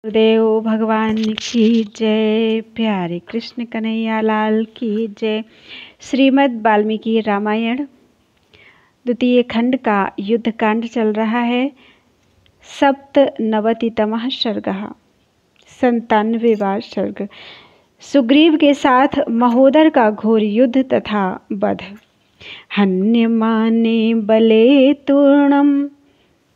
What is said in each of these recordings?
गुरुदेव भगवान की जय। प्यारे कृष्ण कन्हैया लाल की जय। श्रीमद् वाल्मीकि रामायण द्वितीय खंड का युद्ध कांड चल रहा है। सप्तनवतितमः सर्गः, 97वां सर्ग। सुग्रीव के साथ महोदर का घोर युद्ध तथा वध। हन्यमाने बले तूर्णम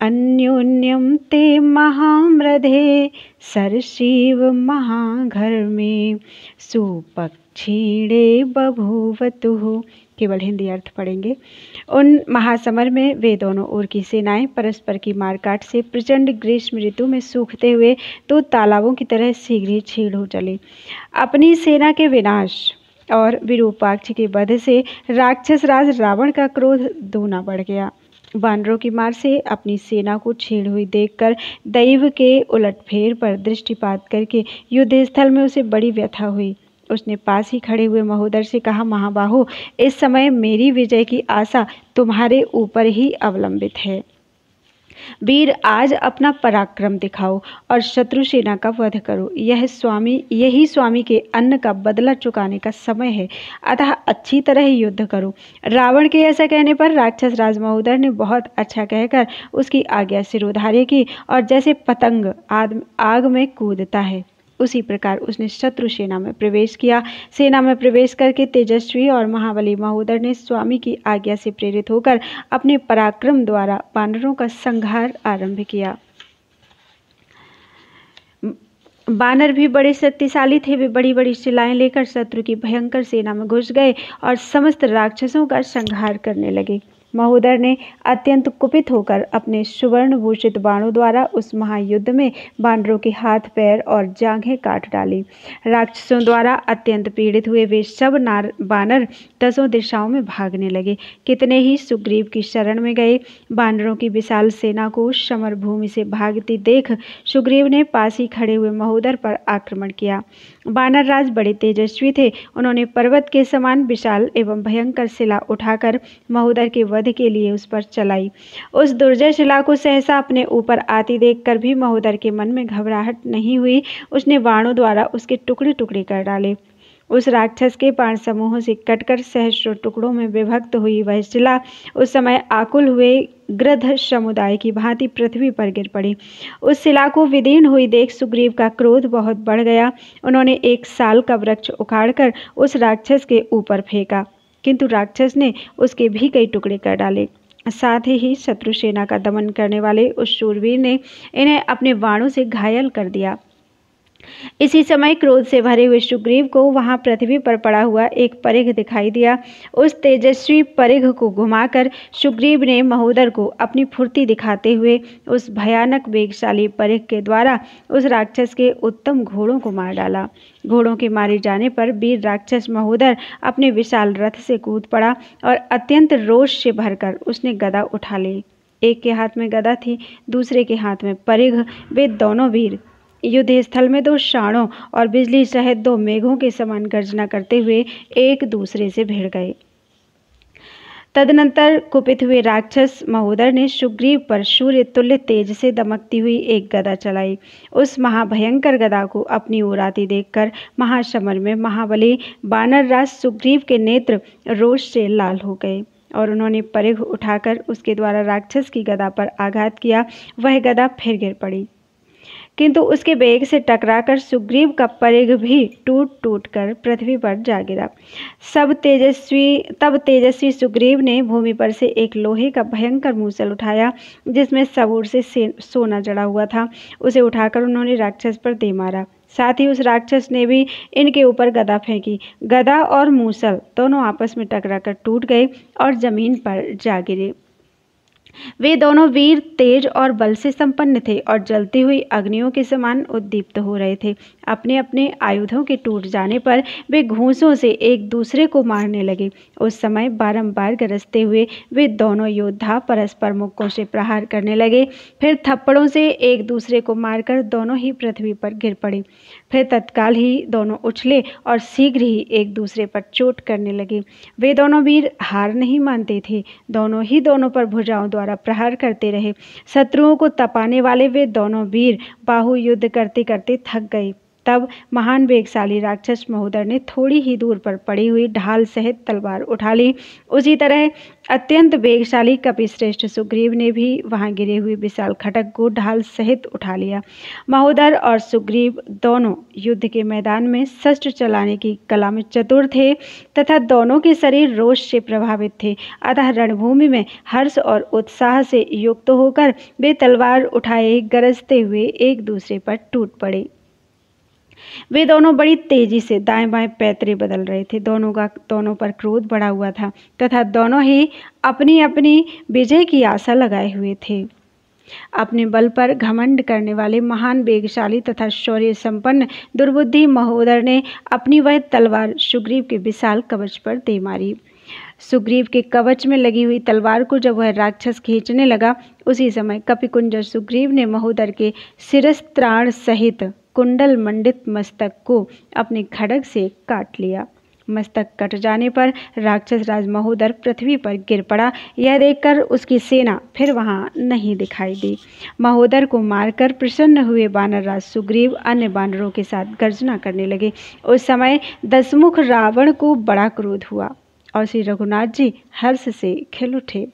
अन्योन्यम ते महामृधे सरसीव महाघर्मे सुपक्षीणे बभूवतुः। केवल हिंदी अर्थ पढ़ेंगे। उन महासमर में वे दोनों ओर की सेनाएं परस्पर की मारकाट से प्रचंड ग्रीष्म ऋतु में सूखते हुए तो तालाबों की तरह शीघ्र ही छीड़ हो चली। अपनी सेना के विनाश और विरूपाक्ष के वध से राक्षस राज रावण का क्रोध दूना बढ़ गया। वानरों की मार से अपनी सेना को छीड़ हुई देखकर दैव के उलटफेर पर दृष्टिपात करके युद्ध स्थल में उसे बड़ी व्यथा हुई। उसने पास ही खड़े हुए महोदर से कहा, महाबाहु, इस समय मेरी विजय की आशा तुम्हारे ऊपर ही अवलंबित है। वीर, आज अपना पराक्रम दिखाओ और शत्रु सेना का वध करो। यही स्वामी के अन्न का बदला चुकाने का समय है, अतः अच्छी तरह युद्ध करो। रावण के ऐसा कहने पर राक्षस राज महोदर ने बहुत अच्छा कहकर उसकी आज्ञा सिरोधार्य की और जैसे पतंग आग में कूदता है उसी प्रकार उसने शत्रु सेना में प्रवेश किया। सेना में प्रवेश करके तेजस्वी और महाबली महोदर ने स्वामी की आज्ञा से प्रेरित होकर अपने पराक्रम द्वारा वानरों का संहार आरंभ किया। वानर भी बड़े शक्तिशाली थे। वे बड़ी बड़ी शिलाएं लेकर शत्रु की भयंकर सेना में घुस गए और समस्त राक्षसों का संहार करने लगे। महोदर ने अत्यंत कुपित होकर अपने सुवर्ण भूषित बाणों द्वारा उस महायुद्ध में वानरों के हाथ पैर और जांघें काट डाली। राक्षसों द्वारा अत्यंत पीड़ित हुए वे सब वानर दसों दिशाओं में भागने लगे। कितने ही सुग्रीव की शरण में गए। वानरों की विशाल सेना को समर भूमि से भागती देख सुग्रीव ने पास ही खड़े हुए महोदर पर आक्रमण किया। वानर राज बड़े तेजस्वी थे। उन्होंने पर्वत के समान विशाल एवं भयंकर शिला उठाकर महोदर के वध के लिए उस पर चलाई। उस दुर्जय शिला को सहसा अपने ऊपर आती देखकर भी महोदर के मन में घबराहट नहीं हुई। उसने बाणों द्वारा उसके टुकड़े टुकड़े कर डाले। उस राक्षस के बाण समूहों से कटकर सहस्रों टुकड़ों में विभक्त हुई वह शिला उस समय आकुल हुए गृध्र समुदाय की भांति पृथ्वी पर गिर पड़ी। उस शिला को विदीर्ण हुई देख सुग्रीव का क्रोध बहुत बढ़ गया। उन्होंने एक साल का वृक्ष उखाड़कर उस राक्षस के ऊपर फेंका, किंतु राक्षस ने उसके भी कई टुकड़े कर डाले। साथ ही शत्रु सेना का दमन करने वाले उस शूरवीर ने इन्हें अपने बाणों से घायल कर दिया। इसी समय क्रोध से भरे हुए सुग्रीव को वहां पृथ्वी पर पड़ा हुआ एक परिघ दिखाई दिया। उस तेजस्वी परिघ को घुमाकर सुग्रीव ने महोदर को अपनी फुर्ती दिखाते हुए उस भयानक वेगशाली परिघ के द्वारा उस राक्षस के उत्तम घोड़ों को मार डाला। घोड़ों के मारे जाने पर वीर राक्षस महोदर अपने विशाल रथ से कूद पड़ा और अत्यंत रोष से भरकर उसने गदा उठा ली। एक के हाथ में गदा थी, दूसरे के हाथ में परिघ। वे दोनों वीर युद्ध स्थल में दो शाणों और बिजली सहित दो मेघों के समान गर्जना करते हुए एक दूसरे से भिड़ गए। तदनंतर कुपित हुए राक्षस महोदर ने सुग्रीव पर सूर्य तुल्य तेज से दमकती हुई एक गदा चलाई। उस महाभयंकर गदा को अपनी ओर आती देखकर महासमर में महाबली वानर राज सुग्रीव के नेत्र रोष से लाल हो गए और उन्होंने परिघ उठाकर उसके द्वारा राक्षस की गदा पर आघात किया। वह गदा फिर गिर पड़ी, किंतु उसके वेग से टकराकर सुग्रीव का परिघ भी टूट टूट कर पृथ्वी पर जा गिरा। तब तेजस्वी सुग्रीव ने भूमि पर से एक लोहे का भयंकर मूसल उठाया जिसमें सबूर से सोना जड़ा हुआ था। उसे उठाकर उन्होंने राक्षस पर दे मारा। साथ ही उस राक्षस ने भी इनके ऊपर गदा फेंकी। गदा और मूसल दोनों आपस में टकराकर टूट गए और जमीन पर जा गिरे। वे दोनों वीर तेज और बल से संपन्न थे और जलती हुई अग्नियों के समान उद्दीप्त हो रहे थे। अपने अपने आयुधों के टूट जाने पर वे घूंसों से एक दूसरे को मारने लगे। उस समय बारंबार गरजते हुए वे दोनों योद्धा परस्पर मुक्कों से प्रहार करने लगे। फिर थप्पड़ों से एक दूसरे को मारकर दोनों ही पृथ्वी पर गिर पड़े। फिर तत्काल ही दोनों उछले और शीघ्र ही एक दूसरे पर चोट करने लगे। वे दोनों वीर हार नहीं मानते थे। दोनों पर भुजाओं द्वारा द्वारा प्रहार करते रहे। शत्रुओं को तपाने वाले वे दोनों वीर बाहु युद्ध करते करते थक गए। तब महान वेगशाली राक्षस महोदर ने थोड़ी ही दूर पर पड़ी हुई ढाल सहित तलवार उठा ली। उसी तरह अत्यंत वेगशाली कपिश्रेष्ठ सुग्रीव ने भी वहां गिरे हुए विशाल खड्ग को ढाल सहित उठा लिया। महोदर और सुग्रीव दोनों युद्ध के मैदान में शस्त्र चलाने की कला में चतुर थे तथा दोनों के शरीर रोष से प्रभावित थे। अतः रणभूमि में हर्ष और उत्साह से युक्त होकर वे तलवार उठाए गरजते हुए एक दूसरे पर टूट पड़े। वे दोनों बड़ी तेजी से दाएं बाएं पैतरे बदल रहे थे। दोनों पर क्रोध बढ़ा हुआ था तथा दोनों ही अपनी अपनी विजय की आशा लगाए हुए थे। अपने बल पर घमंड करने वाले महान वेगशाली तथा शौर्य संपन्न दुर्बुद्धि महोदर ने अपनी वह तलवार सुग्रीव के विशाल कवच पर दे मारी। सुग्रीव के कवच में लगी हुई तलवार को जब वह राक्षस खींचने लगा, उसी समय कपिकुंजर सुग्रीव ने महोदर के शिरस्त्राण सहित कुंडल मंडित मस्तक को अपने खड्ग से काट लिया। मस्तक कट जाने पर राक्षस राज महोदर पृथ्वी पर गिर पड़ा। यह देखकर उसकी सेना फिर वहां नहीं दिखाई दी। महोदर को मारकर प्रसन्न हुए बानर राज सुग्रीव अन्य बानरों के साथ गर्जना करने लगे। उस समय दशमुख रावण को बड़ा क्रोध हुआ और श्री रघुनाथ जी हर्ष से खिल उठे।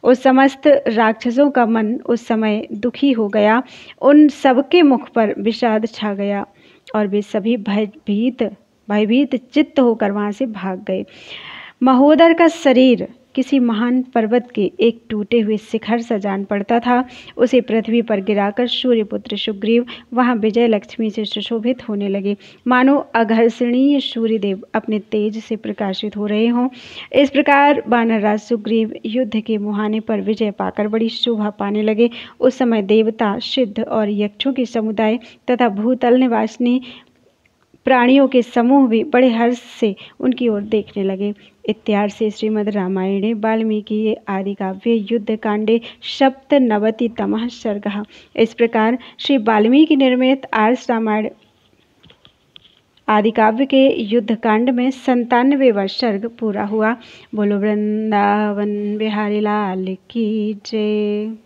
उस समस्त राक्षसों का मन उस समय दुखी हो गया। उन सबके मुख पर विषाद छा गया और वे सभी भयभीत चित्त होकर वहां से भाग गए। महोदर का शरीर किसी महान पर्वत के एक टूटे हुए शिखर सा जान पड़ता था। उसे पृथ्वी पर गिराकर सूर्यपुत्र सुग्रीव वहां विजय लक्ष्मी से सुशोभित होने लगे, मानो अघर्षणीय सूर्यदेव अपने तेज से प्रकाशित हो रहे हों। इस प्रकार वानरराज सुग्रीव युद्ध के मुहाने पर विजय पाकर बड़ी शोभा पाने लगे। उस समय देवता, सिद्ध और यक्षों के समुदाय तथा भूतल निवासिनी प्राणियों के समूह भी बड़े हर्ष से उनकी ओर देखने लगे। इत्यादि से श्रीमद् रामायणे वाल्मीकि आदि काव्ये युद्ध कांडे सप्तनवतितमः सर्गः। इस प्रकार श्री वाल्मीकि निर्मित आर्ष रामायण आदि काव्य के युद्ध कांड में 97वां सर्ग पूरा हुआ। बोलो वृंदावन बिहारी लाल की जय।